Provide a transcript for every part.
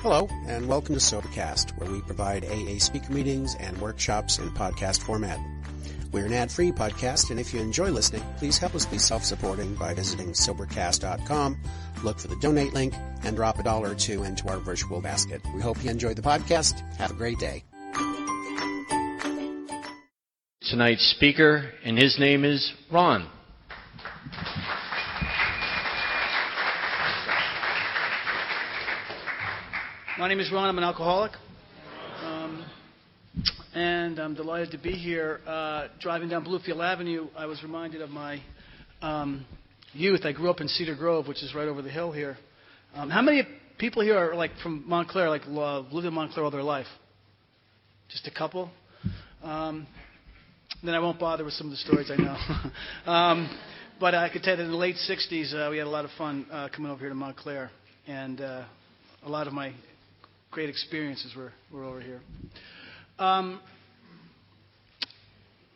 Hello, and welcome to Sobercast, where we provide AA speaker meetings and workshops in podcast format. We're an ad-free podcast, and if you enjoy listening, please help us be self-supporting by visiting Sobercast.com, look for the donate link, and drop $1 or $2 into our virtual basket. We hope you enjoy the podcast. Have a great day. Tonight's speaker, and his name is Ron. My name is Ron. I'm an alcoholic, and I'm delighted to be here. Driving down Bluefield Avenue, I was reminded of my youth. I grew up in Cedar Grove, which is right over the hill here. How many people here are like from Montclair, like lived in Montclair all their life? Just a couple? Then I won't bother with some of the stories I know. But I could tell that in the late 60s, we had a lot of fun coming over here to Montclair, and a lot of my great experiences were over here. The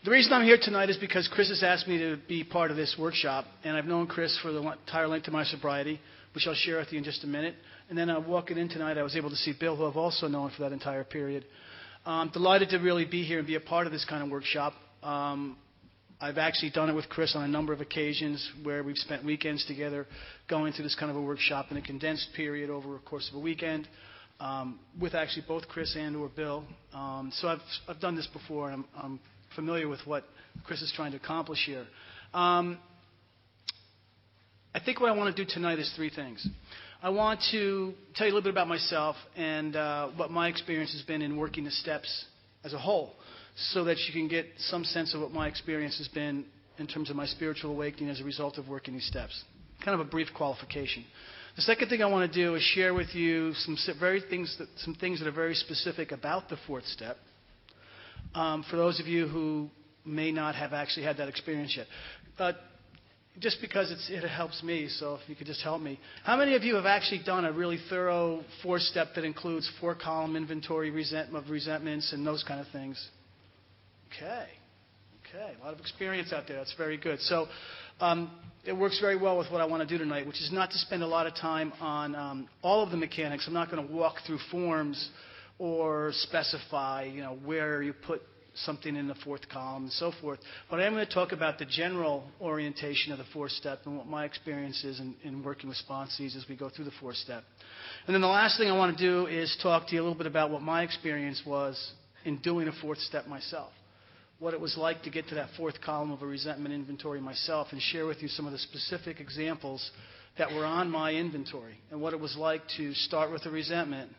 reason I'm here tonight is because Chris has asked me to be part of this workshop, and I've known Chris for the entire length of my sobriety, which I'll share with you in just a minute. And then walking in tonight, I was able to see Bill, who I've also known for that entire period. I'm delighted to really be here and be a part of this kind of workshop. I've actually done it with Chris on a number of occasions where we've spent weekends together going through this kind of a workshop in a condensed period over the course of a weekend with actually both Chris and or Bill. So I've done this before, and I'm familiar with what Chris is trying to accomplish here. I think what I want to do tonight is three things. I want to tell you a little bit about myself and what my experience has been in working the steps as a whole, so that you can get some sense of what my experience has been in terms of my spiritual awakening as a result of working these steps. Kind of a brief qualification. The second thing I want to do is share with you some things that are very specific about the fourth step, for those of you who may not have actually had that experience yet. Just because it helps me, so if you could just help me. How many of you have actually done a really thorough four-step that includes four-column inventory of resentments and those kind of things? Okay, a lot of experience out there. That's very good. So it works very well with what I want to do tonight, which is not to spend a lot of time on all of the mechanics. I'm not going to walk through forms or specify, where you put something in the fourth column and so forth. But I am going to talk about the general orientation of the fourth step and what my experience is in working with sponsees as we go through the fourth step. And then the last thing I want to do is talk to you a little bit about what my experience was in doing a fourth step myself, what it was like to get to that fourth column of a resentment inventory myself, and share with you some of the specific examples that were on my inventory and what it was like to start with a resentment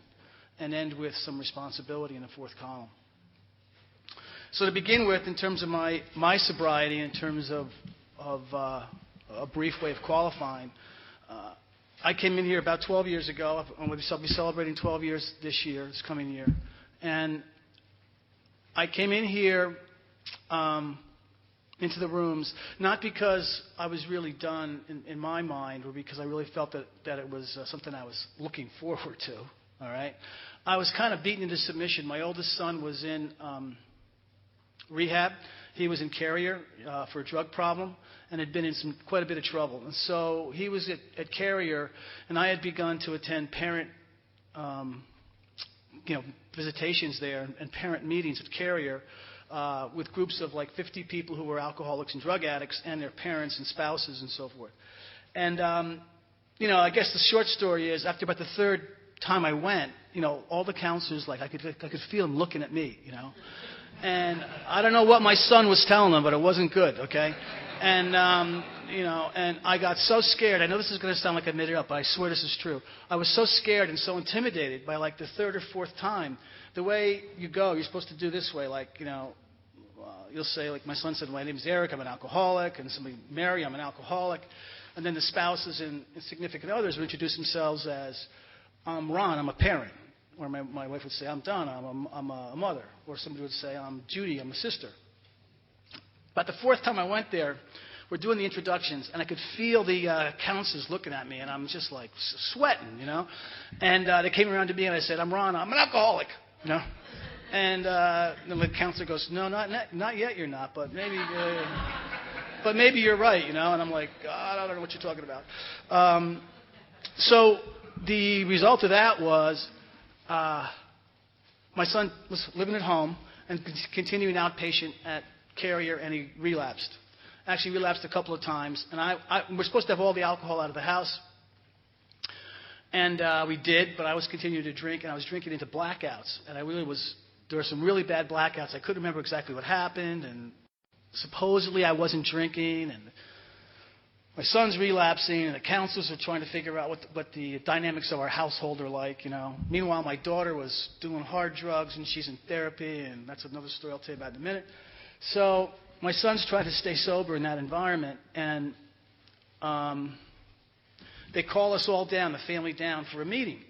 and end with some responsibility in the fourth column. So to begin with, in terms of my sobriety, in terms of a brief way of qualifying, I came in here about 12 years ago. I'll be celebrating 12 years this coming year. And I came in here into the rooms, not because I was really done in my mind, or because I really felt that it was something I was looking forward to. All right, I was kind of beaten into submission. My oldest son was in rehab. He was in Carrier for a drug problem and had been in quite a bit of trouble. And so he was at Carrier, and I had begun to attend parent visitations there and parent meetings at Carrier with groups of like 50 people who were alcoholics and drug addicts and their parents and spouses and so forth. And, I guess the short story is after about the third time I went, all the counselors, like I could feel them looking at me, And I don't know what my son was telling them, but it wasn't good, okay? And, and I got so scared. I know this is going to sound like I made it up, but I swear this is true. I was so scared and so intimidated by like the third or fourth time. The way you go, you're supposed to do this way, like, you'll say, like my son said, my name is Eric, I'm an alcoholic, and somebody, Mary, I'm an alcoholic. And then the spouses and significant others would introduce themselves as, I'm Ron, I'm a parent. Or my wife would say, I'm Donna, I'm a mother. Or somebody would say, I'm Judy, I'm a sister. But the fourth time I went there, we're doing the introductions, and I could feel the counselors looking at me, and I'm just like sweating, And they came around to me, and I said, I'm Ron, I'm an alcoholic, And then the counselor goes, no, not yet you're not, but maybe you're right, And I'm like, God, I don't know what you're talking about. So the result of that was my son was living at home and continuing outpatient at Carrier, and he relapsed. Actually relapsed a couple of times. And we're supposed to have all the alcohol out of the house. And we did, but I was continuing to drink, and I was drinking into blackouts. And there were some really bad blackouts. I couldn't remember exactly what happened, and supposedly I wasn't drinking, and my son's relapsing, and the counselors are trying to figure out what the dynamics of our household are like, you know. Meanwhile, my daughter was doing hard drugs, and she's in therapy, and that's another story I'll tell you about in a minute. So my son's trying to stay sober in that environment, and they call us all down, the family down, for a meeting.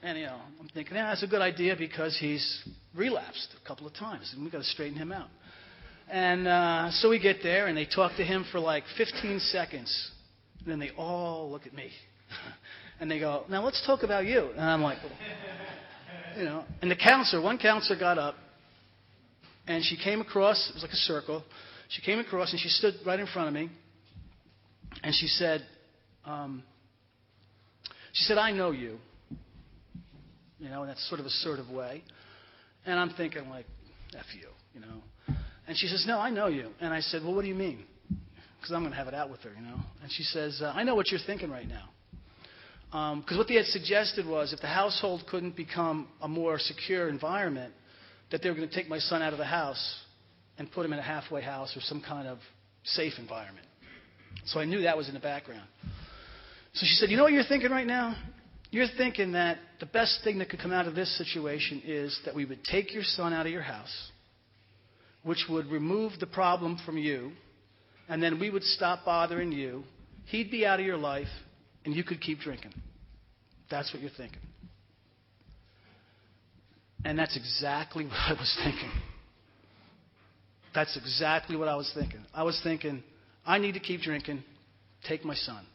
And, you know, I'm thinking, that's a good idea because he's relapsed a couple of times, and we've got to straighten him out. And so we get there, and they talk to him for like 15 seconds. And then they all look at me. And they go, now let's talk about you. And I'm like, you know. And one counselor got up, and she came across, it was like a circle. She came across, and she stood right in front of me. And she said, I know you. You know, in that sort of assertive way. And I'm thinking, like, F you, you know. And she says, no, I know you. And I said, well, what do you mean? Because I'm going to have it out with her, you know. And she says, I know what you're thinking right now. Because what they had suggested was if the household couldn't become a more secure environment, that they were going to take my son out of the house and put him in a halfway house or some kind of safe environment. So I knew that was in the background. So she said, you know what you're thinking right now? You're thinking that the best thing that could come out of this situation is that we would take your son out of your house, which would remove the problem from you, and then we would stop bothering you. He'd be out of your life, and you could keep drinking. That's what you're thinking. And that's exactly what I was thinking. That's exactly what I was thinking. I was thinking, I need to keep drinking. Take my son.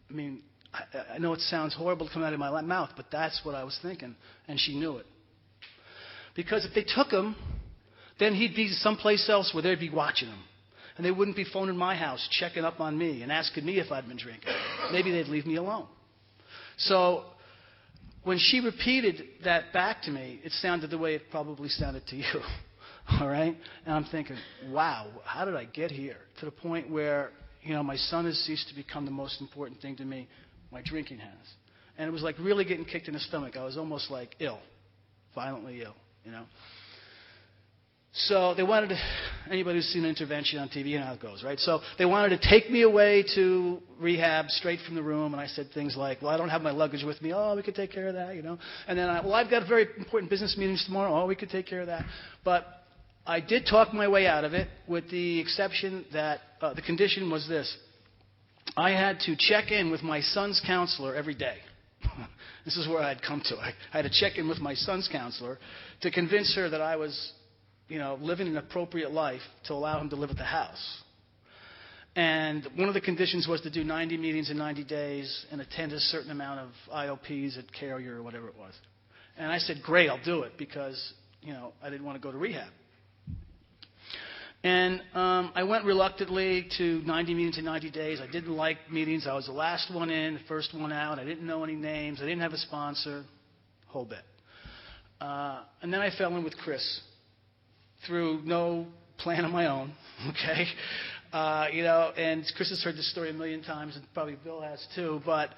I mean, I know it sounds horrible to come out of my mouth, but that's what I was thinking, and she knew it. Because if they took him, then he'd be someplace else where they'd be watching him. And they wouldn't be phoning my house, checking up on me, and asking me if I'd been drinking. Maybe they'd leave me alone. So when she repeated that back to me, it sounded the way it probably sounded to you. All right? And I'm thinking, wow, how did I get here? To the point where, you know, my son has ceased to become the most important thing to me. My drinking has. And it was like really getting kicked in the stomach. I was almost like ill, violently ill, you know. So they wanted to, anybody who's seen an intervention on TV, you know how it goes, right? So they wanted to take me away to rehab straight from the room, and I said things like, well, I don't have my luggage with me. Oh, we could take care of that, you know. And then, I've got very important business meetings tomorrow. Oh, we could take care of that. But I did talk my way out of it with the exception that the condition was this. I had to check in with my son's counselor every day. This is where I'd come to. I had to check in with my son's counselor to convince her that I was, you know, living an appropriate life to allow him to live at the house. And one of the conditions was to do 90 meetings in 90 days and attend a certain amount of IOPs at Carrier or whatever it was. And I said, great, I'll do it because, you know, I didn't want to go to rehab. And I went reluctantly to 90 meetings in 90 days. I didn't like meetings. I was the last one in, the first one out. I didn't know any names. I didn't have a sponsor, whole bit. And then I fell in with Chris through no plan of my own, okay? You know, and Chris has heard this story a million times, and probably Bill has too, but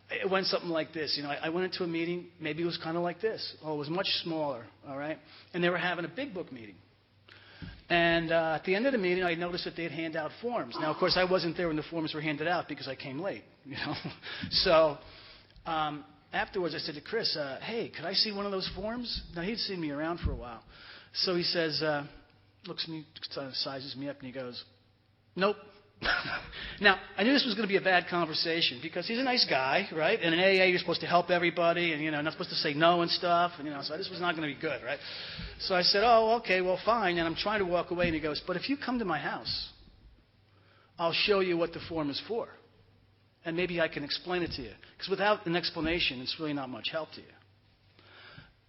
it went something like this. You know, I went into a meeting, maybe it was kind of like this. Oh, it was much smaller, all right? And they were having a big book meeting. And at the end of the meeting, I noticed that they'd hand out forms. Now, of course, I wasn't there when the forms were handed out because I came late, you know. So afterwards, I said to Chris, hey, could I see one of those forms? Now, he'd seen me around for a while. So he says, looks at me, sizes me up, and he goes, nope. Now, I knew this was going to be a bad conversation because he's a nice guy, right? And in AA, you're supposed to help everybody and, you know, not supposed to say no and stuff. And, you know, so this was not going to be good, right? So I said, oh, okay, well, fine. And I'm trying to walk away. And he goes, but if you come to my house, I'll show you what the form is for. And maybe I can explain it to you. Because without an explanation, it's really not much help to you.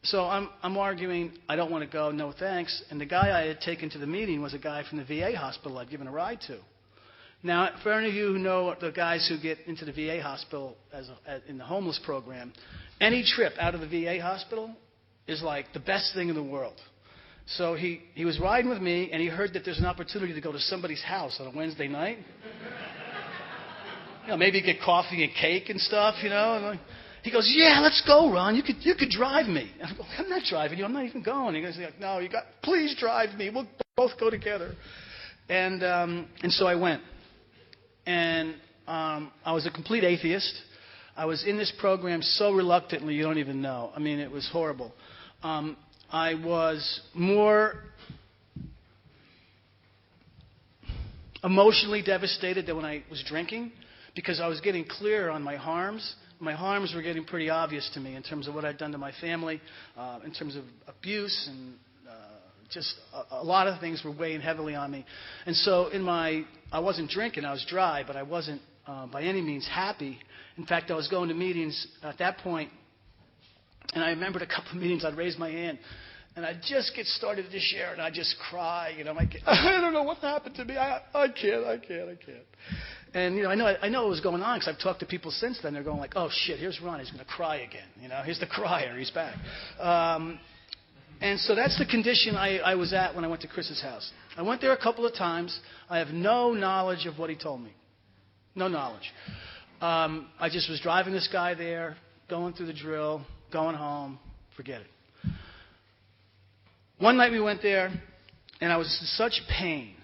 So I'm arguing, I don't want to go, no thanks. And the guy I had taken to the meeting was a guy from the VA hospital I'd given a ride to. Now, for any of you who know the guys who get into the VA hospital in the homeless program, Any trip out of the VA hospital is like the best thing in the world. So he was riding with me, and he heard that there's an opportunity to go to somebody's house on a Wednesday night. Maybe get coffee and cake and stuff, And he goes, yeah, let's go, Ron. You could drive me. And I go, I'm not driving you. I'm not even going. He goes, no, please drive me. We'll both go together. And so I went. And I was a complete atheist. I was in this program so reluctantly, you don't even know. I mean, it was horrible. I was more emotionally devastated than when I was drinking, because I was getting clear on my harms. My harms were getting pretty obvious to me in terms of what I'd done to my family, in terms of abuse, and just a lot of things were weighing heavily on me. And so I wasn't drinking, I was dry, but I wasn't by any means happy. In fact, I was going to meetings at that point, and I remembered a couple of meetings, I'd raise my hand, and I'd just get started to share, and I'd just cry. I don't know what happened to me. I can't. And, I know what was going on, because I've talked to people since then. They're going like, oh, shit, here's Ron. He's going to cry again. Here's the crier. He's back. And so that's the condition I was at when I went to Chris's house. I went there a couple of times. I have no knowledge of what he told me. No knowledge. I just was driving this guy there, going through the drill, going home. Forget it. One night we went there, and I was in such pain,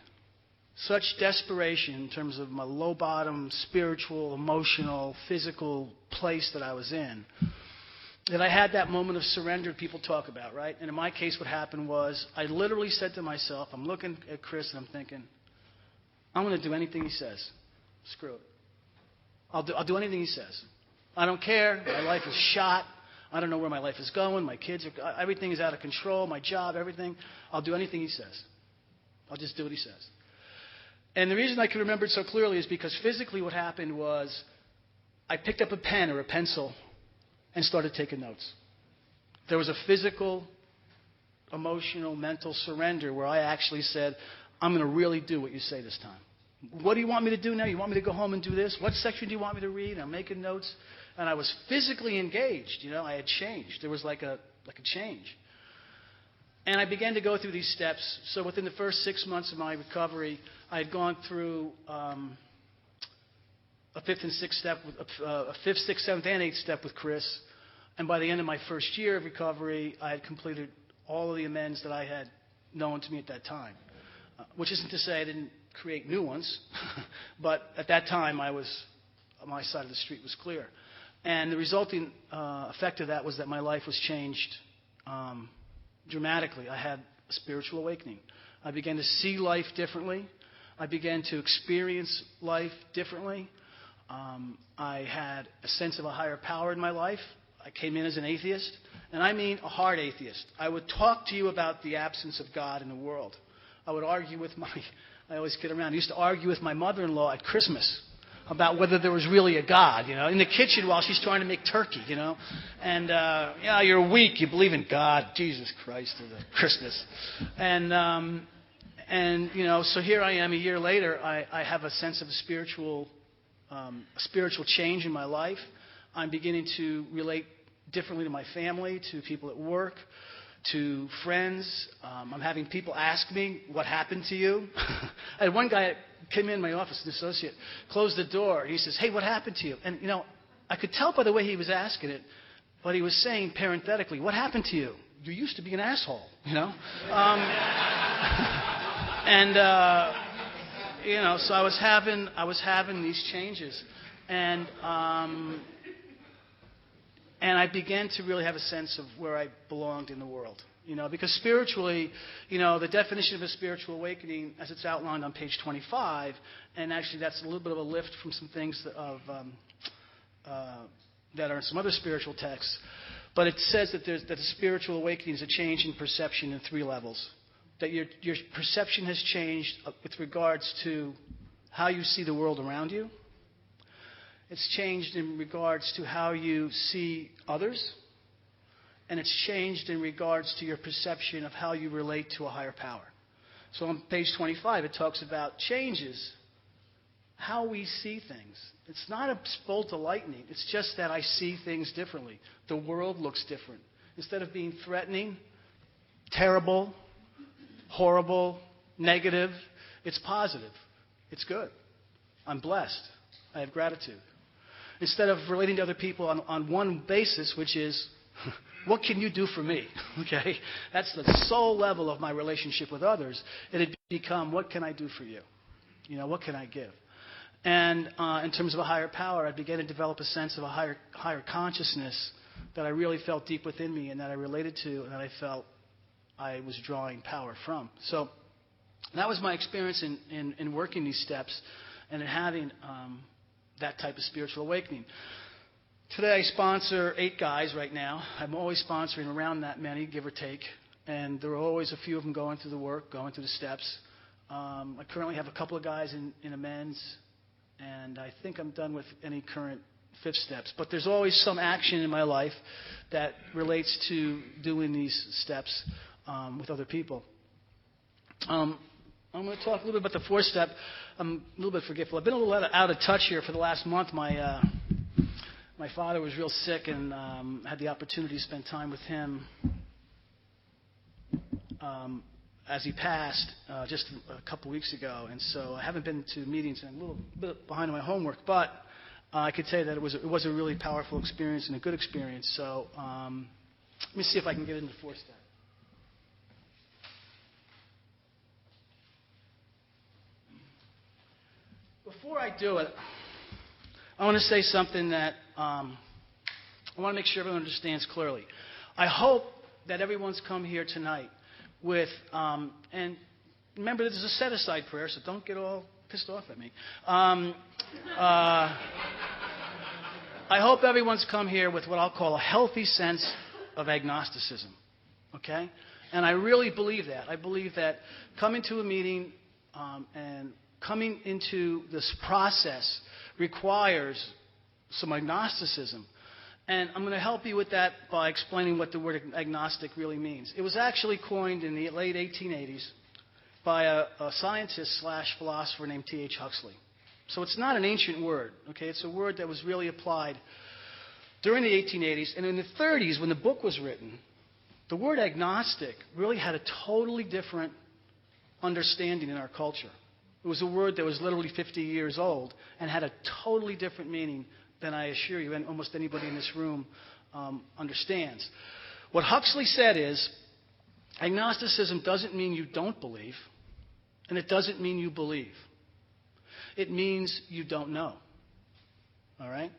such desperation in terms of my low bottom, spiritual, emotional, physical place that I was in, that I had that moment of surrender people talk about, right? And in my case, what happened was I literally said to myself, I'm looking at Chris and I'm thinking, I'm going to do anything he says. Screw it. I'll do anything he says. I don't care. My life is shot. I don't know where my life is going. My kids are, everything is out of control. My job, everything. I'll do anything he says. I'll just do what he says. And the reason I can remember it so clearly is because physically what happened was I picked up a pen or a pencil and started taking notes. There was a physical, emotional, mental surrender where I actually said, I'm going to really do what you say this time. What do you want me to do now? You want me to go home and do this? What section do you want me to read? I'm making notes. And I was physically engaged. I had changed. There was like a change. And I began to go through these steps. So within the first 6 months of my recovery, I had gone through a fifth, sixth, seventh, and eighth step with Chris. And by the end of my first year of recovery, I had completed all of the amends that I had known to me at that time. Which isn't to say I didn't create new ones, but at that time my side of the street was clear. And the resulting effect of that was that my life was changed dramatically. I had a spiritual awakening. I began to see life differently. I began to experience life differently. I had a sense of a higher power in my life. I came in as an atheist, and I mean a hard atheist. I would talk to you about the absence of God in the world. I would argue with I always kid around. I used to argue with my mother-in-law at Christmas about whether there was really a God, in the kitchen while she's trying to make turkey, And, you're weak. You believe in God. Jesus Christ, Christmas. And so here I am a year later. I have a sense of a spiritual change in my life. I'm beginning to relate differently to my family, to people at work, to friends. I'm having people ask me, what happened to you? I had one guy came in my office, an associate, closed the door. He says, hey, what happened to you? And, I could tell by the way he was asking it, but he was saying parenthetically, what happened to you? You used to be an asshole, So I was having these changes. And I began to really have a sense of where I belonged in the world. Because spiritually, the definition of a spiritual awakening, as it's outlined on page 25, and actually that's a little bit of a lift from some things that are in some other spiritual texts, but it says that the spiritual awakening is a change in perception in 3 levels. That your perception has changed with regards to how you see the world around you. It's changed in regards to how you see others. And it's changed in regards to your perception of how you relate to a higher power. So on page 25, it talks about changes how we see things. It's not a bolt of lightning. It's just that I see things differently. The world looks different. Instead of being threatening, terrible, horrible, negative, it's positive. It's good. I'm blessed. I have gratitude. Instead of relating to other people on one basis, which is, what can you do for me? Okay? That's the sole level of my relationship with others. It had become, what can I do for you? You know, what can I give? And in terms of a higher power, I began to develop a sense of a higher consciousness that I really felt deep within me and that I related to and that I felt I was drawing power from. So that was my experience in working these steps and in having that type of spiritual awakening. Today I sponsor 8 guys right now. I'm always sponsoring around that many, give or take. And there are always a few of them going through the work, going through the steps. I currently have a couple of guys in amends. And I think I'm done with any current 5th steps. But there's always some action in my life that relates to doing these steps with other people. I'm going to talk a little bit about the 4th step. I'm a little bit forgetful. I've been a little out of touch here for the last month. My father was real sick and had the opportunity to spend time with him as he passed just a couple weeks ago. And so I haven't been to meetings and I'm a little bit behind on my homework. But I could say that it was a really powerful experience and a good experience. So let me see if I can get into the 4th step. Before I do it, I want to say something that I want to make sure everyone understands clearly. I hope that everyone's come here tonight with, and remember this is a set-aside prayer, so don't get all pissed off at me. I hope everyone's come here with what I'll call a healthy sense of agnosticism, okay? And I really believe that. I believe that coming to a meeting and coming into this process requires some agnosticism. And I'm going to help you with that by explaining what the word agnostic really means. It was actually coined in the late 1880s by a scientist/philosopher named T.H. Huxley. So it's not an ancient word, okay? It's a word that was really applied during the 1880s. And in the 30s, when the book was written, the word agnostic really had a totally different understanding in our culture. It was a word that was literally 50 years old and had a totally different meaning than I assure you, and almost anybody in this room understands. What Huxley said is, agnosticism doesn't mean you don't believe, and it doesn't mean you believe. It means you don't know. All right?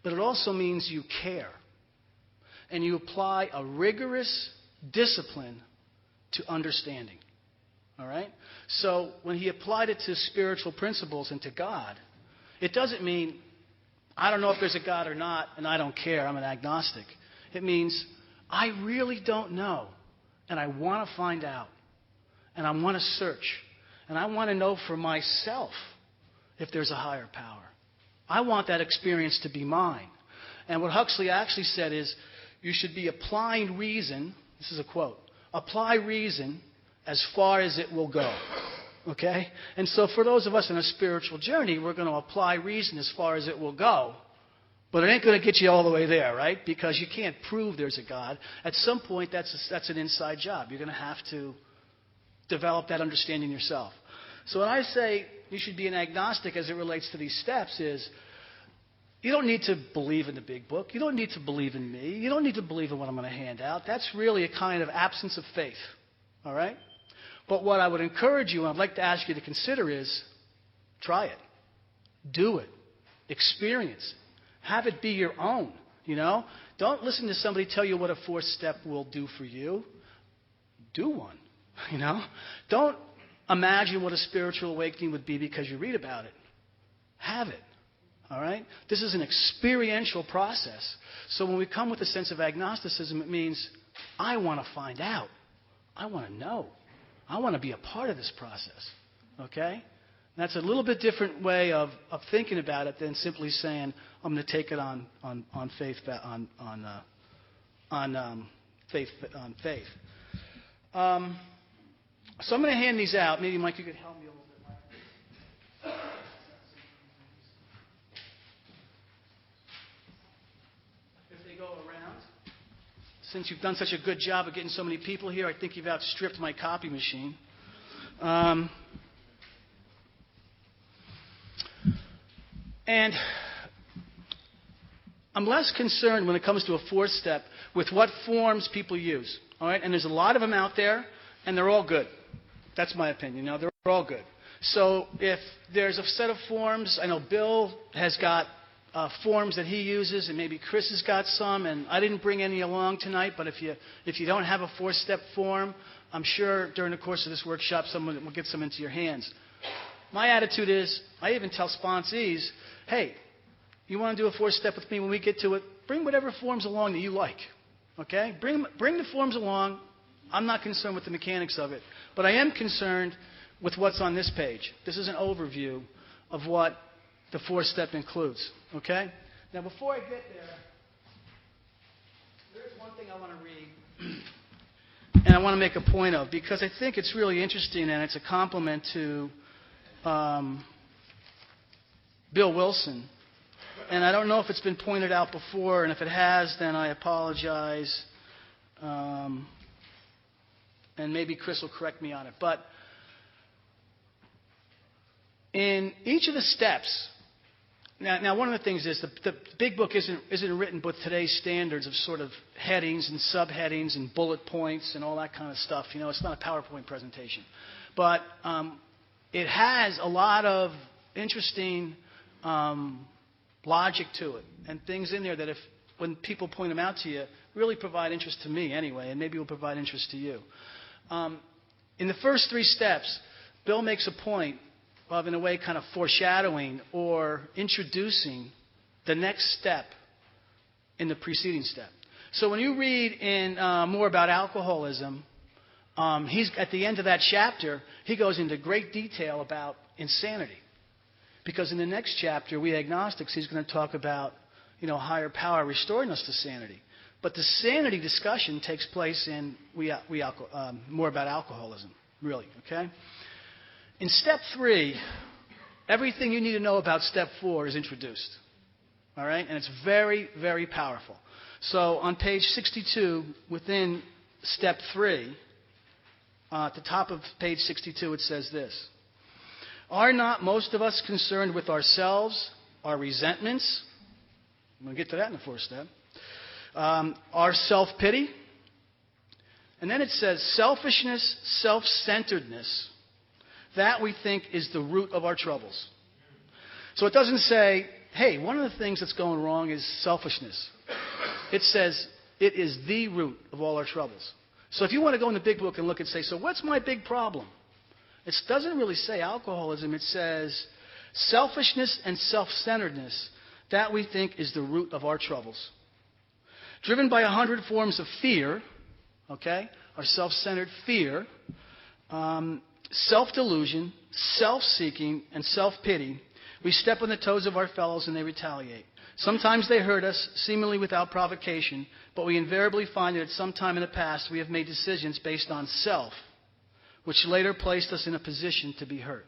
But it also means you care. And you apply a rigorous discipline to understanding. All right? So when he applied it to spiritual principles and to God, it doesn't mean, I don't know if there's a God or not, and I don't care, I'm an agnostic. It means, I really don't know, and I want to find out, and I want to search, and I want to know for myself if there's a higher power. I want that experience to be mine. And what Huxley actually said is, you should be applying reason, this is a quote, apply reason as far as it will go. Okay? And so for those of us in a spiritual journey, we're going to apply reason as far as it will go. But it ain't going to get you all the way there, right? Because you can't prove there's a God. At some point, that's an inside job. You're going to have to develop that understanding yourself. So when I say you should be an agnostic as it relates to these steps is, you don't need to believe in the big book. You don't need to believe in me. You don't need to believe in what I'm going to hand out. That's really a kind of absence of faith. All right? But what I would encourage you, and I'd like to ask you to consider is, try it. Do it. Experience it. Have it be your own, you know? Don't listen to somebody tell you what a 4th step will do for you. Do one, you know? Don't imagine what a spiritual awakening would be because you read about it. Have it, all right? This is an experiential process. So when we come with a sense of agnosticism, it means, I want to find out. I want to know. I want to be a part of this process, okay? And that's a little bit different way of thinking about it than simply saying I'm going to take it on faith. So I'm going to hand these out. Maybe Mike, you could help me a little bit. since you've done such a good job of getting so many people here, I think you've outstripped my copy machine. And I'm less concerned when it comes to a fourth step with what forms people use. All right? And there's a lot of them out there, and they're all good. That's my opinion. They're all good. So if there's a set of forms, I know Bill has got forms that he uses, and maybe Chris has got some, and I didn't bring any along tonight, but if you don't have a four-step form, I'm sure during the course of this workshop someone will get some into your hands. My attitude is, I even tell sponsees, hey, you want to do a four-step with me when we get to it, bring whatever forms along that you like. Okay? Bring the forms along. I'm not concerned with the mechanics of it, but I am concerned with what's on this page. This is an overview of what the four-step includes. Okay? Now, before I get there, there's one thing I want to read, and I want to make a point of, because I think it's really interesting, and it's a compliment to Bill Wilson. And I don't know if it's been pointed out before, and if it has, then I apologize. And maybe Chris will correct me on it. But in each of the steps, now one of the things is the big book isn't written with today's standards of sort of headings and subheadings and bullet points and all that kind of stuff. It's not a PowerPoint presentation. But it has a lot of interesting logic to it and things in there that when people point them out to you, really provide interest to me anyway, and maybe will provide interest to you. In the first three steps, Bill makes a point of, in a way, kind of foreshadowing or introducing the next step in the preceding step. So when you read in more about alcoholism, he's at the end of that chapter, he goes into great detail about insanity. Because in the next chapter, We Agnostics, he's going to talk about, higher power restoring us to sanity. But the sanity discussion takes place in more about alcoholism, really, okay? In step 3, everything you need to know about step 4 is introduced, all right? And it's very, very powerful. So on page 62, within step 3, at the top of page 62, it says this: Are not most of us concerned with ourselves, our resentments? I'm going to get to that in the fourth step. Our self-pity. And then it says selfishness, self-centeredness. That we think is the root of our troubles. So it doesn't say, hey, one of the things that's going wrong is selfishness. It says it is the root of all our troubles. So if you want to go in the big book and look and say, so what's my big problem? It doesn't really say alcoholism. It says selfishness and self-centeredness. That we think is the root of our troubles. Driven by 100 forms of fear, okay, our self-centered fear, self-delusion, self-seeking, and self-pity, we step on the toes of our fellows and they retaliate. Sometimes they hurt us, seemingly without provocation, but we invariably find that at some time in the past we have made decisions based on self, which later placed us in a position to be hurt.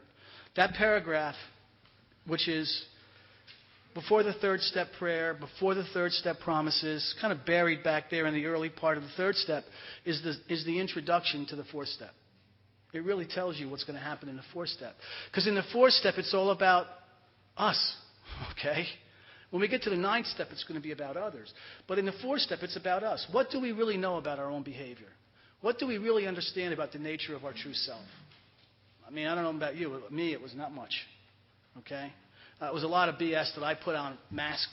That paragraph, which is before the third step prayer, before the third step promises, kind of buried back there in the early part of the third step, is the introduction to the fourth step. It really tells you what's going to happen in the fourth step. Because in the fourth step, it's all about us, okay? When we get to the ninth step, it's going to be about others. But in the fourth step, it's about us. What do we really know about our own behavior? What do we really understand about the nature of our true self? I mean, I don't know about you, but me, it was not much, okay? It was a lot of BS that I put on mask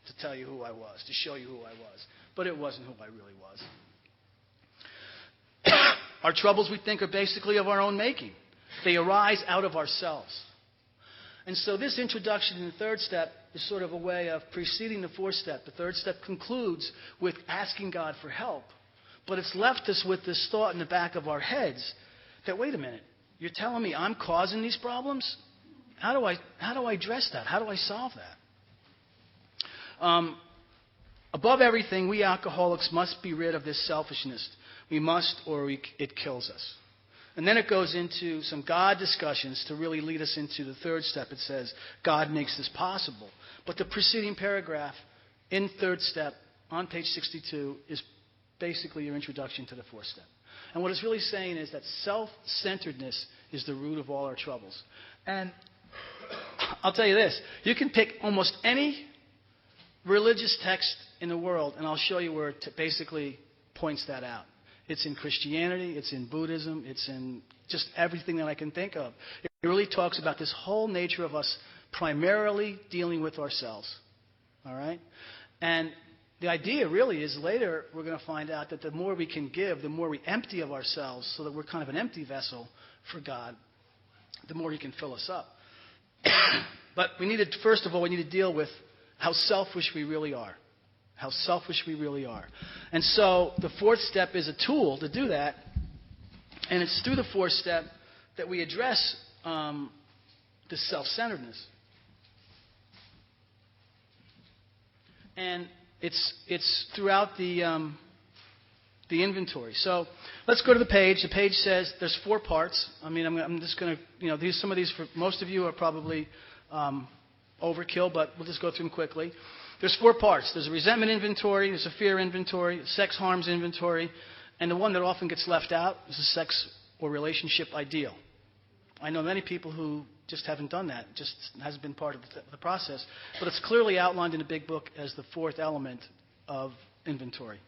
to tell you who I was, to show you who I was. But it wasn't who I really was. Our troubles, we think, are basically of our own making. They arise out of ourselves. And so this introduction in the third step is sort of a way of preceding the fourth step. The third step concludes with asking God for help. But it's left us with this thought in the back of our heads that, wait a minute, you're telling me I'm causing these problems? How do I address that? How do I solve that? Above everything, we alcoholics must be rid of this selfishness. We must, or it kills us. And then it goes into some God discussions to really lead us into the third step. It says, God makes this possible. But the preceding paragraph in third step on page 62 is basically your introduction to the fourth step. And what it's really saying is that self-centeredness is the root of all our troubles. And I'll tell you this. You can pick almost any religious text in the world, and I'll show you where it basically points that out. It's in Christianity. It's in Buddhism. It's in just everything that I can think of. It really talks about this whole nature of us primarily dealing with ourselves. All right? And the idea really is later we're going to find out that the more we can give, the more we empty of ourselves so that we're kind of an empty vessel for God, the more He can fill us up. But first of all, we need to deal with how selfish we really are. How selfish we really are. And so the fourth step is a tool to do that. And it's through the fourth step that we address the self-centeredness. And it's throughout the inventory. So let's go to the page. The page says there's 4 parts. I mean, I'm just going to, some of these for most of you are probably overkill, but we'll just go through them quickly. There's 4 parts. There's a resentment inventory, there's a fear inventory, a sex harms inventory, and the one that often gets left out is a sex or relationship ideal. I know many people who just haven't done that, just hasn't been part of the process, but it's clearly outlined in the big book as the 4th element of inventory.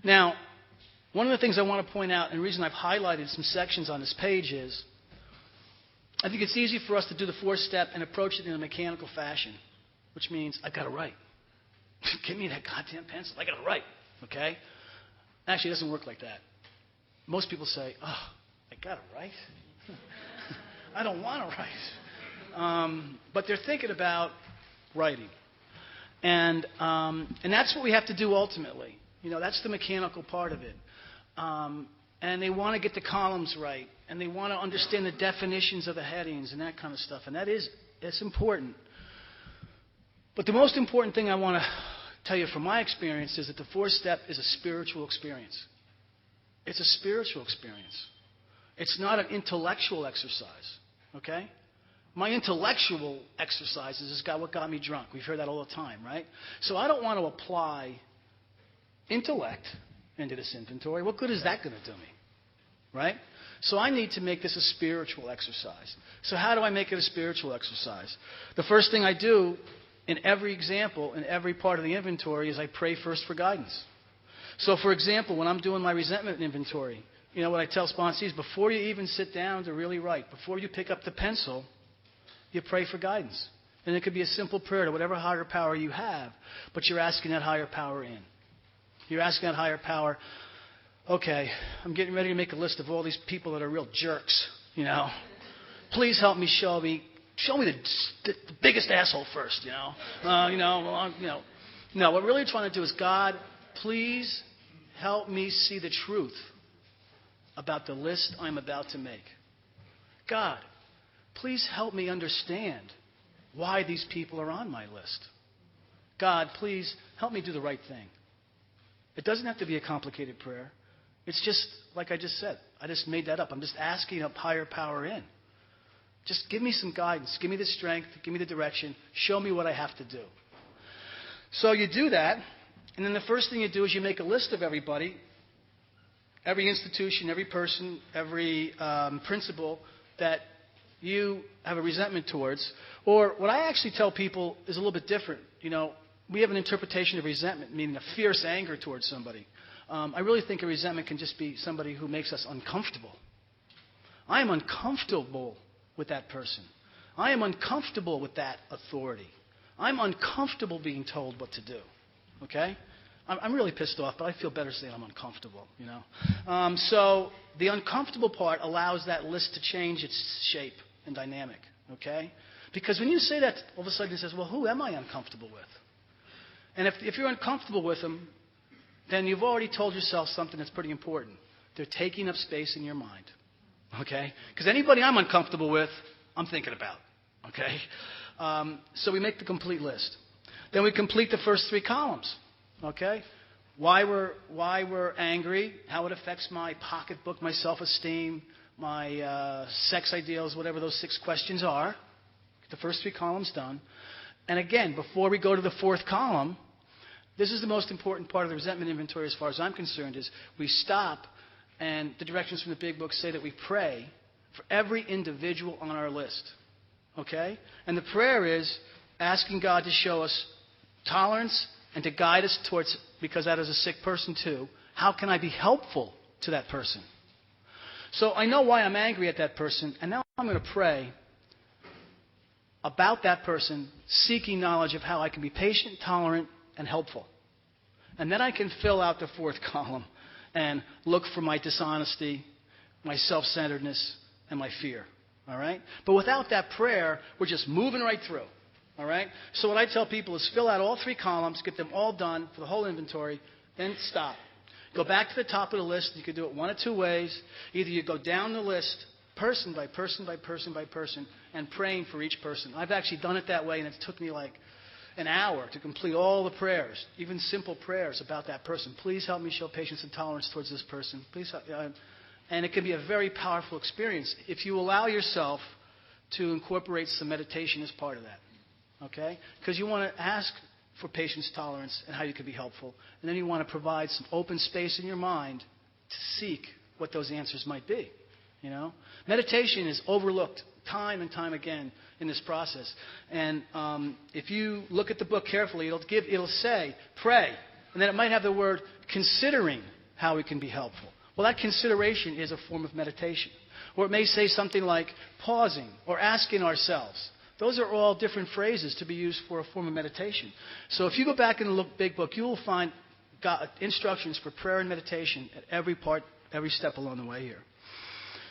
Now, one of the things I want to point out, and the reason I've highlighted some sections on this page is, I think it's easy for us to do the 4th step and approach it in a mechanical fashion, which means I've got to write. Give me that goddamn pencil. I got to write. Okay? Actually, it doesn't work like that. Most people say, "Oh, I got to write. I don't want to write." But they're thinking about writing, and that's what we have to do ultimately. That's the mechanical part of it. And they want to get the columns right, and they want to understand the definitions of the headings and that kind of stuff, and that's important. But the most important thing I want to tell you from my experience is that the 4th step is a spiritual experience. It's a spiritual experience. It's not an intellectual exercise, okay? My intellectual exercises is what got me drunk. We've heard that all the time, right? So I don't want to apply intellect into this inventory. What good is that going to do me, right? So I need to make this a spiritual exercise. So how do I make it a spiritual exercise? The first thing I do in every example, in every part of the inventory, is I pray first for guidance. So, for example, when I'm doing my resentment inventory, what I tell sponsees, before you even sit down to really write, before you pick up the pencil, you pray for guidance. And it could be a simple prayer to whatever higher power you have, but you're asking that higher power in. You're asking that higher power, okay, I'm getting ready to make a list of all these people that are real jerks, Please help me show me the biggest asshole first, No, what we're really trying to do is, God, please help me see the truth about the list I'm about to make. God, please help me understand why these people are on my list. God, please help me do the right thing. It doesn't have to be a complicated prayer. It's just, like I just said, I just made that up. I'm just asking a higher power in. Just give me some guidance. Give me the strength. Give me the direction. Show me what I have to do. So you do that, and then the first thing you do is you make a list of everybody, every institution, every person, every principle that you have a resentment towards. Or what I actually tell people is a little bit different. We have an interpretation of resentment, meaning a fierce anger towards somebody. I really think a resentment can just be somebody who makes us uncomfortable. I am uncomfortable with that person. I am uncomfortable with that authority. I'm uncomfortable being told what to do. Okay? I'm really pissed off, but I feel better saying I'm uncomfortable, So the uncomfortable part allows that list to change its shape and dynamic. Okay? Because when you say that, all of a sudden it says, well, who am I uncomfortable with? And if you're uncomfortable with them, then you've already told yourself something that's pretty important. They're taking up space in your mind. Okay? Because anybody I'm uncomfortable with, I'm thinking about. Okay? So we make the complete list. Then we complete the first 3 columns. Okay? Why we're angry, how it affects my pocketbook, my self-esteem, my sex ideals, whatever those 6 questions are. The first 3 columns done. And again, before we go to the 4th column, This is the most important part of the resentment inventory as far as I'm concerned, is we stop, and the directions from the big book say that we pray for every individual on our list. Okay? And the prayer is asking God to show us tolerance and to guide us towards, because that is a sick person too, how can I be helpful to that person? So I know why I'm angry at that person, and now I'm going to pray about that person, seeking knowledge of how I can be patient, tolerant, and helpful. And then I can fill out the fourth column and look for my dishonesty, my self-centeredness, and my fear. All right? But without that prayer, we're just moving right through. All right? So what I tell people is fill out all three columns, get them all done for the whole inventory, then stop. Go back to the top of the list. You can do it one of two ways. Either you go down the list, person by person by person by person, and praying for each person. I've actually done it that way, and it took me like an hour to complete all the prayers, even simple prayers about that person. Please help me show patience and tolerance towards this person. Please help, and it can be a very powerful experience if you allow yourself to incorporate some meditation as part of that. Okay? Because you want to ask for patience, tolerance, and how you can be helpful. And then you want to provide some open space in your mind to seek what those answers might be. You know? Meditation is overlooked time and time again in this process. And if you look at the book carefully, it'll say, pray. And then it might have the word considering how we can be helpful. Well, that consideration is a form of meditation. Or it may say something like pausing or asking ourselves. Those are all different phrases to be used for a form of meditation. So if you go back and look Big Book, you will find instructions for prayer and meditation at every part, every step along the way here.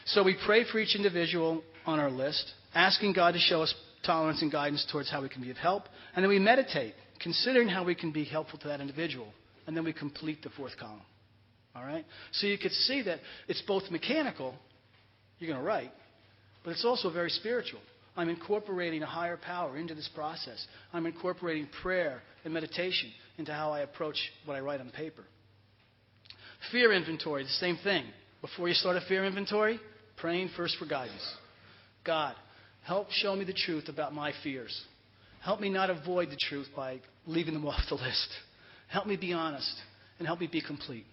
So we pray for each individual on our list, asking God to show us tolerance and guidance towards how we can be of help. And then we meditate, considering how we can be helpful to that individual. And then we complete the fourth column. All right? So you could see that it's both mechanical, you're going to write, but it's also very spiritual. I'm incorporating a higher power into this process. I'm incorporating prayer and meditation into how I approach what I write on paper. Fear inventory, the same thing. Before you start a fear inventory, praying first for guidance. God, help show me the truth about my fears. Help me not avoid the truth by leaving them off the list. Help me be honest and help me be complete.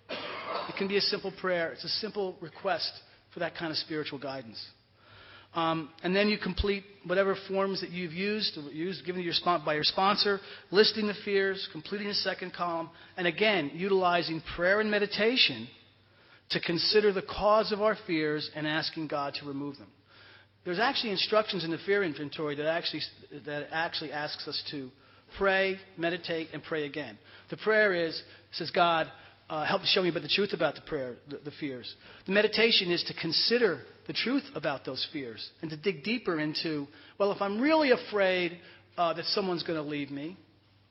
It can be a simple prayer. It's a simple request for that kind of spiritual guidance. And then you complete whatever forms that you've used given to by your sponsor, listing the fears, completing the second column, and again, utilizing prayer and meditation to consider the cause of our fears and asking God to remove them. There's actually instructions in the fear inventory that actually asks us to pray, meditate, and pray again. The prayer says, God, help show me about the truth about the fears. The meditation is to consider the truth about those fears and to dig deeper into, well, if I'm really afraid that someone's going to leave me,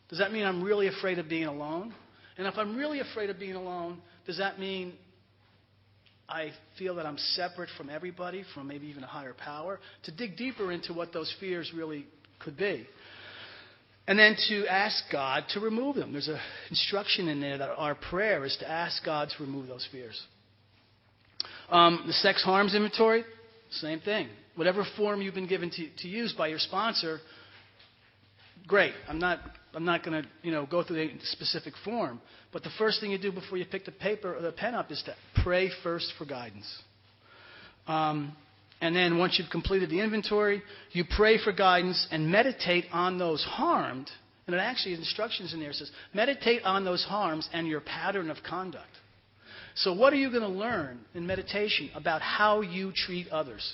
does that mean I'm really afraid of being alone? And if I'm really afraid of being alone, does that mean I feel that I'm separate from everybody, from maybe even a higher power? To dig deeper into what those fears really could be. And then to ask God to remove them. There's an instruction in there that our prayer is to ask God to remove those fears. The sex harms inventory, same thing. Whatever form you've been given to use by your sponsor, great. I'm not going to go through the specific form. But the first thing you do before you pick the paper or the pen up is to pray first for guidance. And then once you've completed the inventory, you pray for guidance and meditate on those harmed. And it actually, instructions in there says, meditate on those harms and your pattern of conduct. So what are you going to learn in meditation about how you treat others?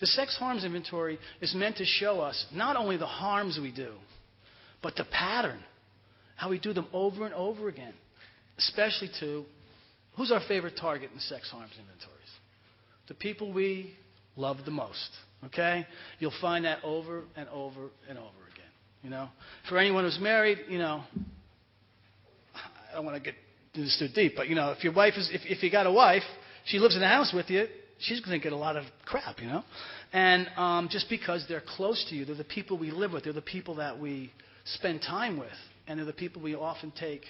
The sex harms inventory is meant to show us not only the harms we do, but the pattern, how we do them over and over again, especially to, who's our favorite target in sex harms inventories? The people we love the most, okay? You'll find that over and over and over again, you know? For anyone who's married, you know, I don't want to get do this too deep, but, you know, if your wife is, if you got a wife, she lives in the house with you, she's going to get a lot of crap, you know? And just because they're close to you, they're the people we live with, they're the people that we spend time with, and they're the people we often take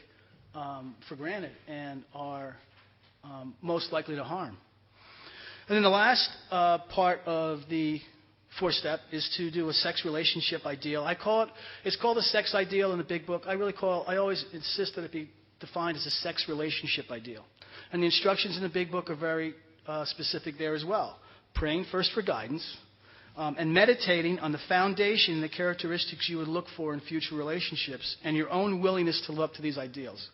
for granted and are most likely to harm. And then the last part of the fourth step is to do a sex relationship ideal. It's called a sex ideal in the big book. I always insist that it be defined as a sex relationship ideal. And the instructions in the big book are very specific there as well. Praying first for guidance, and meditating on the foundation and the characteristics you would look for in future relationships and your own willingness to live up to these ideals.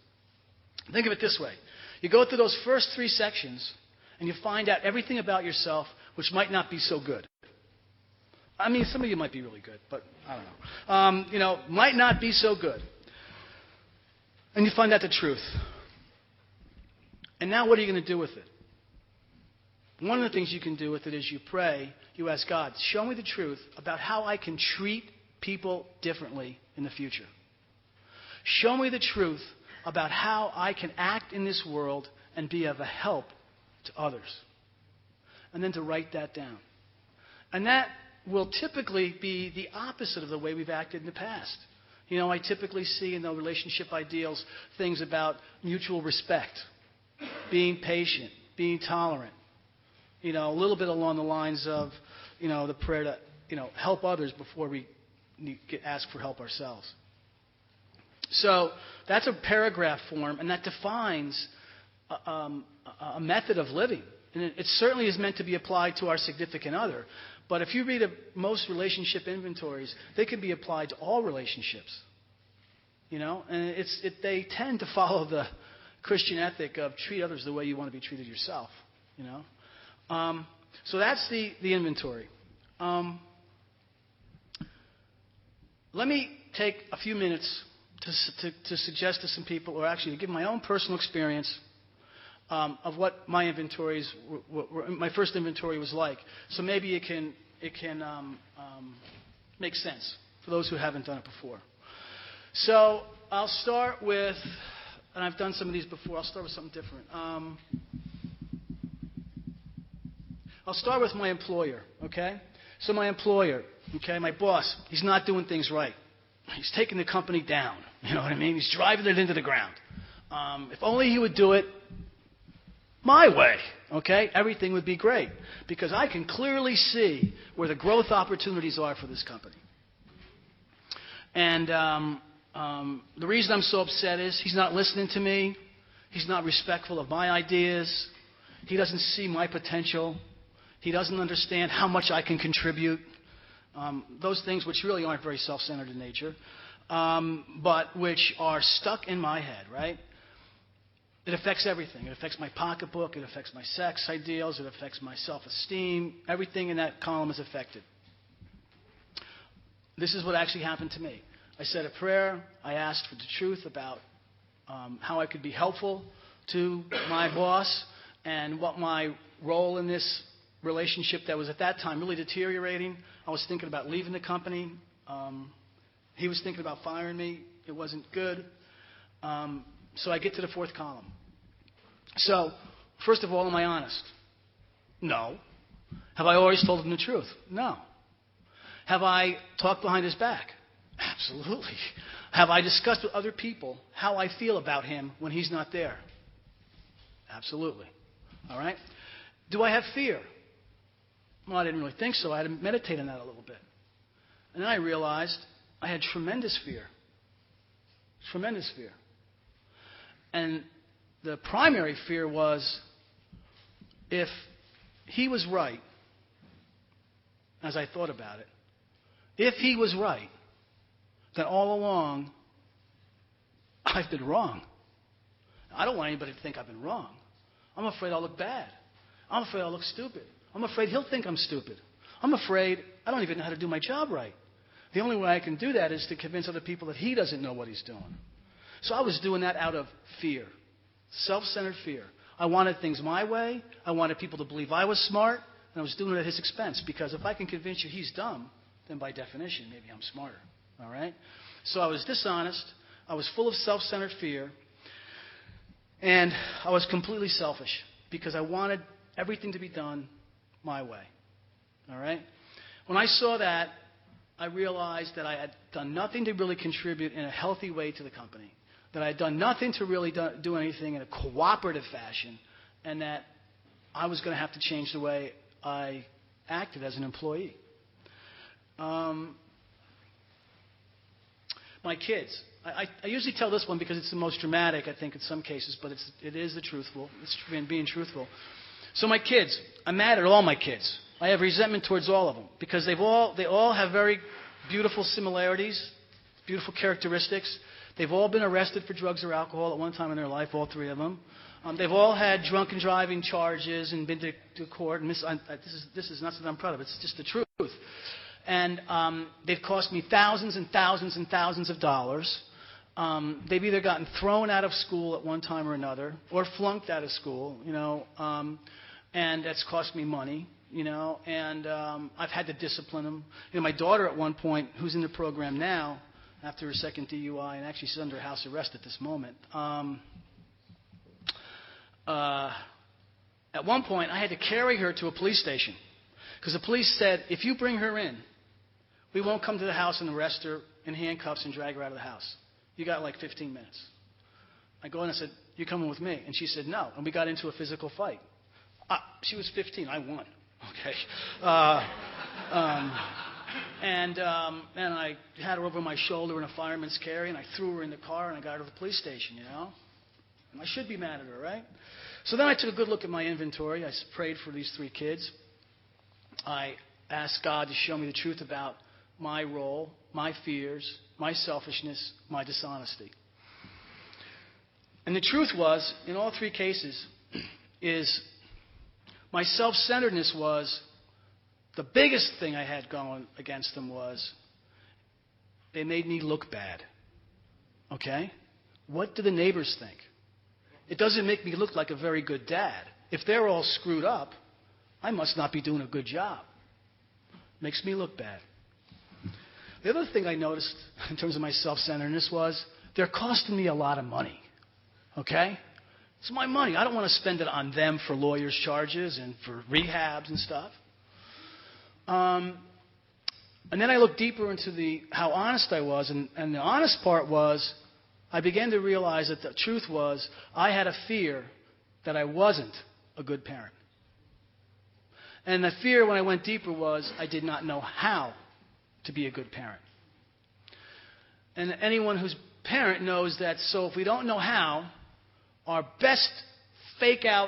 Think of it this way. You go through those first 3 sections and you find out everything about yourself which might not be so good. I mean, some of you might be really good, but I don't know. Might not be so good. And you find out the truth. And now what are you going to do with it? One of the things you can do with it is you pray, you ask God, show me the truth about how I can treat people differently in the future. Show me the truth about how I can act in this world and be of a help to others. And then to write that down. And that will typically be the opposite of the way we've acted in the past. I typically see in the relationship ideals things about mutual respect, being patient, being tolerant. A little bit along the lines of, the prayer to, help others before we ask for help ourselves. So that's a paragraph form, and that defines a method of living. And it certainly is meant to be applied to our significant other. But if you read most relationship inventories, they can be applied to all relationships. And they tend to follow the Christian ethic of treat others the way you want to be treated yourself. So that's the inventory. Let me take a few minutes to suggest to some people, or actually to give my own personal experience of what my inventories, my first inventory was like. So maybe it can make sense for those who haven't done it before. So I'll start with, and I've done some of these before. I'll start with something different. I'll start with my employer, okay? So my employer, okay, my boss, he's not doing things right. He's taking the company down, you know what I mean? He's driving it into the ground. If only he would do it my way, okay, everything would be great. Because I can clearly see where the growth opportunities are for this company. And the reason I'm so upset is he's not listening to me. He's not respectful of my ideas. He doesn't see my potential. He doesn't understand how much I can contribute. Those things which really aren't very self-centered in nature, but which are stuck in my head, right? It affects everything. It affects my pocketbook. It affects my sex ideals. It affects my self-esteem. Everything in that column is affected. This is what actually happened to me. I said a prayer. I asked for the truth about how I could be helpful to my boss and what my role in this relationship that was at that time really deteriorating. I was thinking about leaving the company. He was thinking about firing me. It wasn't good. So I get to the fourth column. So, first of all, am I honest? No. Have I always told him the truth? No. Have I talked behind his back? Absolutely. Have I discussed with other people how I feel about him when he's not there? Absolutely. All right? Do I have fear? Well, I didn't really think so. I had to meditate on that a little bit. And then I realized I had tremendous fear. Tremendous fear. And the primary fear was if he was right, as I thought about it, if he was right, then all along I've been wrong. I don't want anybody to think I've been wrong. I'm afraid I'll look bad. I'm afraid I'll look stupid. I'm afraid he'll think I'm stupid. I'm afraid I don't even know how to do my job right. The only way I can do that is to convince other people that he doesn't know what he's doing. So I was doing that out of fear, self-centered fear. I wanted things my way. I wanted people to believe I was smart, and I was doing it at his expense, because if I can convince you he's dumb, then by definition, maybe I'm smarter. All right? So I was dishonest. I was full of self-centered fear, and I was completely selfish because I wanted everything to be done my way. All right? When I saw that, I realized that I had done nothing to really contribute in a healthy way to the company, that I had done nothing to really do anything in a cooperative fashion, and that I was going to have to change the way I acted as an employee. My kids. I usually tell this one because it's the most dramatic, I think, in some cases, but it is the truthful. It's being truthful. So my kids, I'm mad at all my kids. I have resentment towards all of them because they all have very beautiful similarities, beautiful characteristics. They've all been arrested for drugs or alcohol at one time in their life, all three of them. They've all had drunken driving charges and been to court. And this is not something I'm proud of. It's just the truth. And they've cost me thousands and thousands and thousands of dollars. They've either gotten thrown out of school at one time or another, or flunked out of school, and that's cost me money, and I've had to discipline them. My daughter at one point, who's in the program now, after her second DUI, and actually she's under house arrest at this moment. At one point, I had to carry her to a police station because the police said, if you bring her in, we won't come to the house and arrest her in handcuffs and drag her out of the house. You got like 15 minutes. I go in and I said, you coming with me? And she said, no. And we got into a physical fight. She was 15. I won. Okay. And I had her over my shoulder in a fireman's carry, and I threw her in the car, and I got her to the police station, And I should be mad at her, right? So then I took a good look at my inventory. I prayed for these three kids. I asked God to show me the truth about my role, my fears, my selfishness, my dishonesty. And the truth was, in all three cases, is my self-centeredness was the biggest thing I had going against them was they made me look bad. Okay? What do the neighbors think? It doesn't make me look like a very good dad. If they're all screwed up, I must not be doing a good job. Makes me look bad. The other thing I noticed in terms of my self-centeredness was they're costing me a lot of money. Okay? It's my money. I don't want to spend it on them for lawyers' charges and for rehabs and stuff. And then I looked deeper into how honest I was, and the honest part was I began to realize that the truth was I had a fear that I wasn't a good parent. And the fear when I went deeper was I did not know how to be a good parent. And anyone who's parent knows that, so if we don't know how, our best fake out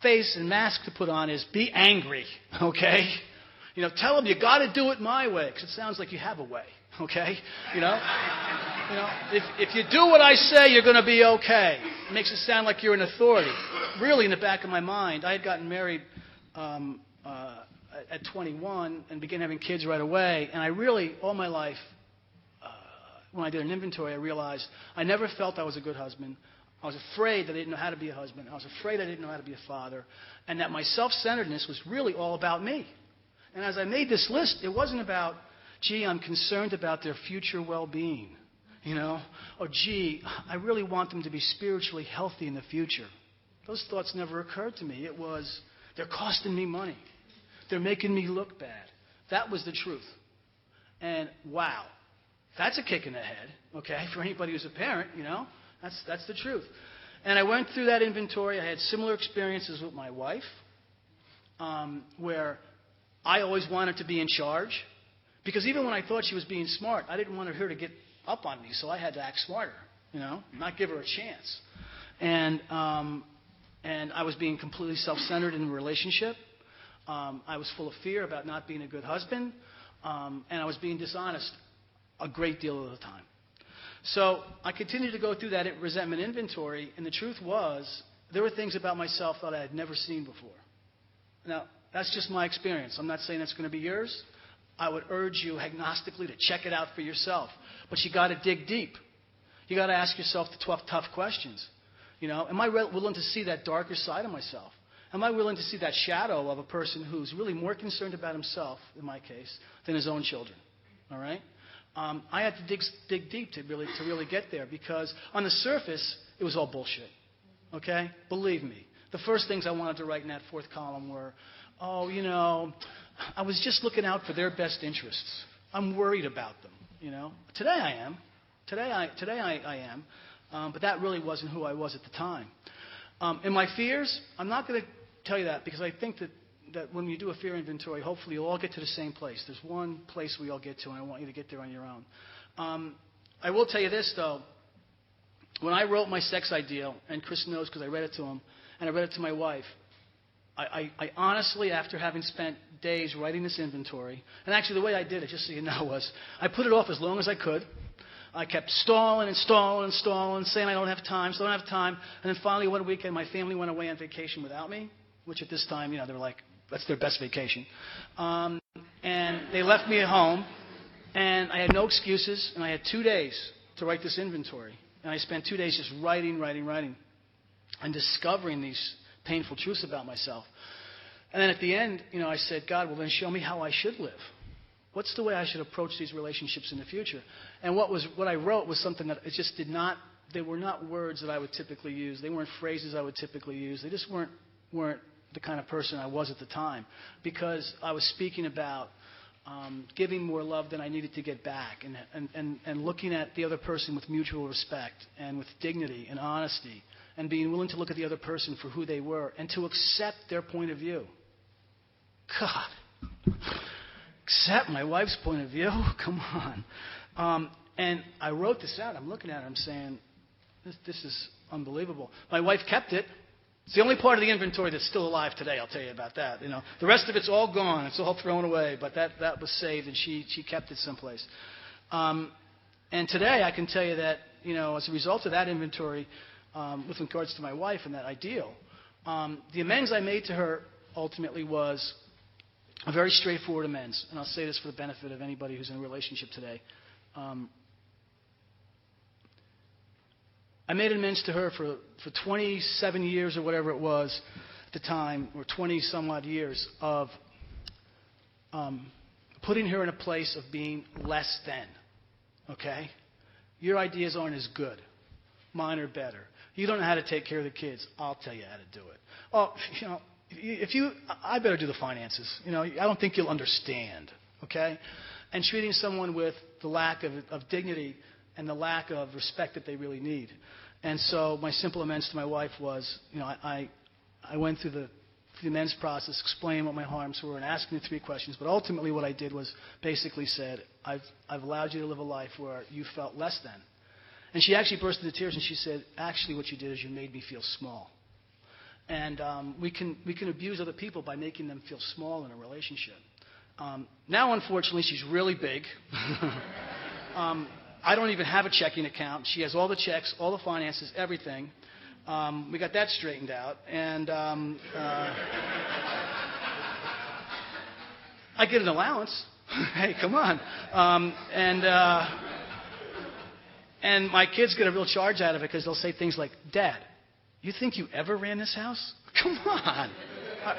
face and mask to put on is be angry, okay? Tell them you got to do it my way, because it sounds like you have a way, okay? If you do what I say, you're going to be okay. It makes it sound like you're an authority. Really, in the back of my mind, I had gotten married at 21 and began having kids right away, and I really, all my life, when I did an inventory, I realized I never felt I was a good husband. I was afraid that I didn't know how to be a husband. I was afraid I didn't know how to be a father, and that my self-centeredness was really all about me. And as I made this list, it wasn't about, gee, I'm concerned about their future well-being, or gee, I really want them to be spiritually healthy in the future. Those thoughts never occurred to me. It was, they're costing me money. They're making me look bad. That was the truth. And wow, that's a kick in the head, okay, for anybody who's a parent, that's the truth. And I went through that inventory. I had similar experiences with my wife, where I always wanted to be in charge, because even when I thought she was being smart, I didn't want her to get up on me, so I had to act smarter, not give her a chance. And I was being completely self-centered in the relationship. I was full of fear about not being a good husband, and I was being dishonest a great deal of the time. So I continued to go through that resentment inventory, and the truth was there were things about myself that I had never seen before. Now, that's just my experience. I'm not saying that's going to be yours. I would urge you agnostically to check it out for yourself. But you got to dig deep. You got to ask yourself the 12 tough questions. Am I willing to see that darker side of myself? Am I willing to see that shadow of a person who's really more concerned about himself, in my case, than his own children? All right? I had to dig deep to really get there, because on the surface, it was all bullshit. Okay? Believe me. The first things I wanted to write in that fourth column were, I was just looking out for their best interests. I'm worried about them. Today I am. Today I am. But that really wasn't who I was at the time. And my fears, I'm not going to tell you that, because I think that that when you do a fear inventory, hopefully you'll all get to the same place. There's one place we all get to, and I want you to get there on your own. I will tell you this, though. When I wrote my sex ideal, and Chris knows because I read it to him, and I read it to my wife, I honestly, after having spent days writing this inventory, and actually the way I did it, just so you know, was I put it off as long as I could. I kept stalling, saying I don't have time, and then finally one weekend my family went away on vacation without me, which at this time, they were like, that's their best vacation. And they left me at home, and I had no excuses, and I had 2 days to write this inventory. And I spent 2 days just writing, and discovering these painful truths about myself. And then at the end, I said, God, well, then show me how I should live. What's the way I should approach these relationships in the future? And what I wrote was something that it just did not, they were not words that I would typically use. They weren't phrases I would typically use. They just weren't the kind of person I was at the time, because I was speaking about giving more love than I needed to get back, and looking at the other person with mutual respect and with dignity and honesty, and being willing to look at the other person for who they were and to accept their point of view. God, accept my wife's point of view? Come on. And I wrote this out. I'm looking at it. I'm saying, this is unbelievable. My wife kept it. It's the only part of the inventory that's still alive today. I'll tell you about that. The rest of it's all gone. It's all thrown away. But that was saved, and she kept it someplace. And today I can tell you that as a result of that inventory, with regards to my wife and that ideal, the amends I made to her ultimately was a very straightforward amends. And I'll say this for the benefit of anybody who's in a relationship today. I made amends to her for 27 years or whatever it was at the time, or 20-some-odd years of putting her in a place of being less than. Okay? Your ideas aren't as good. Mine are better. You don't know how to take care of the kids. I'll tell you how to do it. Oh, I better do the finances. I don't think you'll understand. Okay? And treating someone with the lack of dignity and the lack of respect that they really need. And so my simple amends to my wife was, I went through the amends process, explaining what my harms were and asking the 3 questions. But ultimately what I did was basically said, I've allowed you to live a life where you felt less than. And she actually burst into tears and she said, actually what you did is you made me feel small. And we can abuse other people by making them feel small in a relationship. Now, unfortunately, she's really big. I don't even have a checking account. She has all the checks, all the finances, everything. We got that straightened out. And I get an allowance. Hey, come on. And my kids get a real charge out of it because they'll say things like, Dad, you think you ever ran this house? Come on.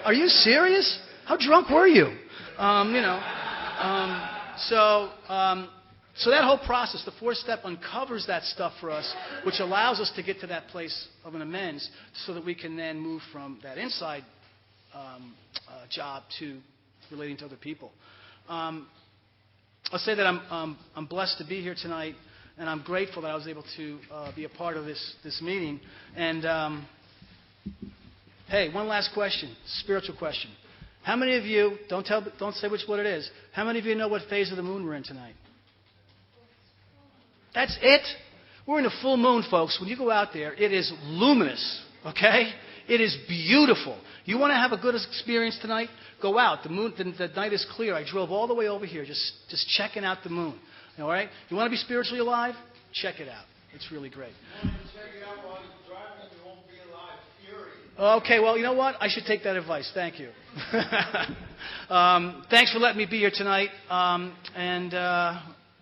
Are you serious? How drunk were you? So that whole process, the 4th step, uncovers that stuff for us, which allows us to get to that place of an amends so that we can then move from that inside job to relating to other people. I'll say that I'm blessed to be here tonight, and I'm grateful that I was able to be a part of this meeting. And hey, one last question, spiritual question. How many of you, don't say what it is, how many of you know what phase of the moon we're in tonight? That's it? We're in a full moon, folks. When you go out there, it is luminous, okay? It is beautiful. You want to have a good experience tonight? Go out. The night is clear. I drove all the way over here just checking out the moon. All right? You want to be spiritually alive? Check it out. It's really great. Okay, well, you know what? I should take that advice. Thank you. Thanks for letting me be here tonight.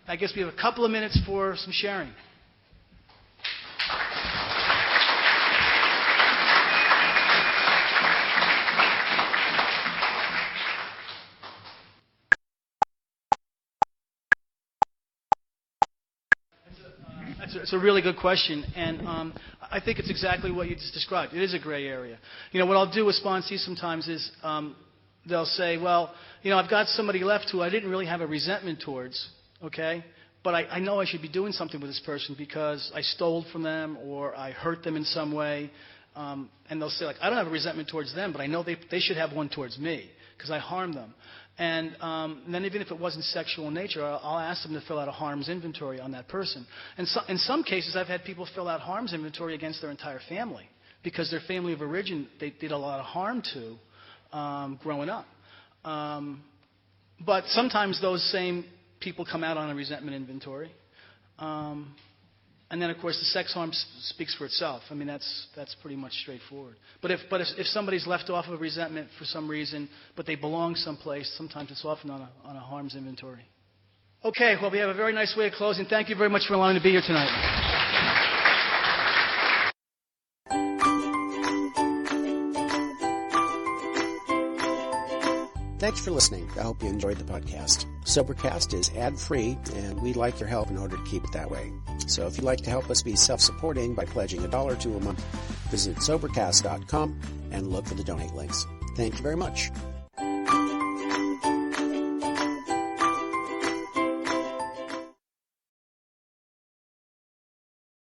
I guess we have a couple of minutes for some sharing. It's a really good question, and I think it's exactly what you just described. It is a gray area. What I'll do with sponsees sometimes is they'll say, well, I've got somebody left who I didn't really have a resentment towards, okay? But I know I should be doing something with this person because I stole from them or I hurt them in some way. And they'll say, I don't have a resentment towards them, but I know they should have one towards me. because I harmed them. And then even if it wasn't sexual in nature, I'll ask them to fill out a harms inventory on that person. And so, in some cases, I've had people fill out harms inventory against their entire family because their family of origin they did a lot of harm to growing up. But sometimes those same people come out on a resentment inventory. And then, of course, the sex harm speaks for itself. I mean, that's pretty much straightforward. But if somebody's left off of resentment for some reason, but they belong someplace, sometimes it's often on a harms inventory. Okay, well, we have a very nice way of closing. Thank you very much for allowing me to be here tonight. Thanks for listening. I hope you enjoyed the podcast. Sobercast is ad-free, and we'd like your help in order to keep it that way. So if you'd like to help us be self-supporting by pledging $1 or $2 a month, visit Sobercast.com and look for the donate links. Thank you very much.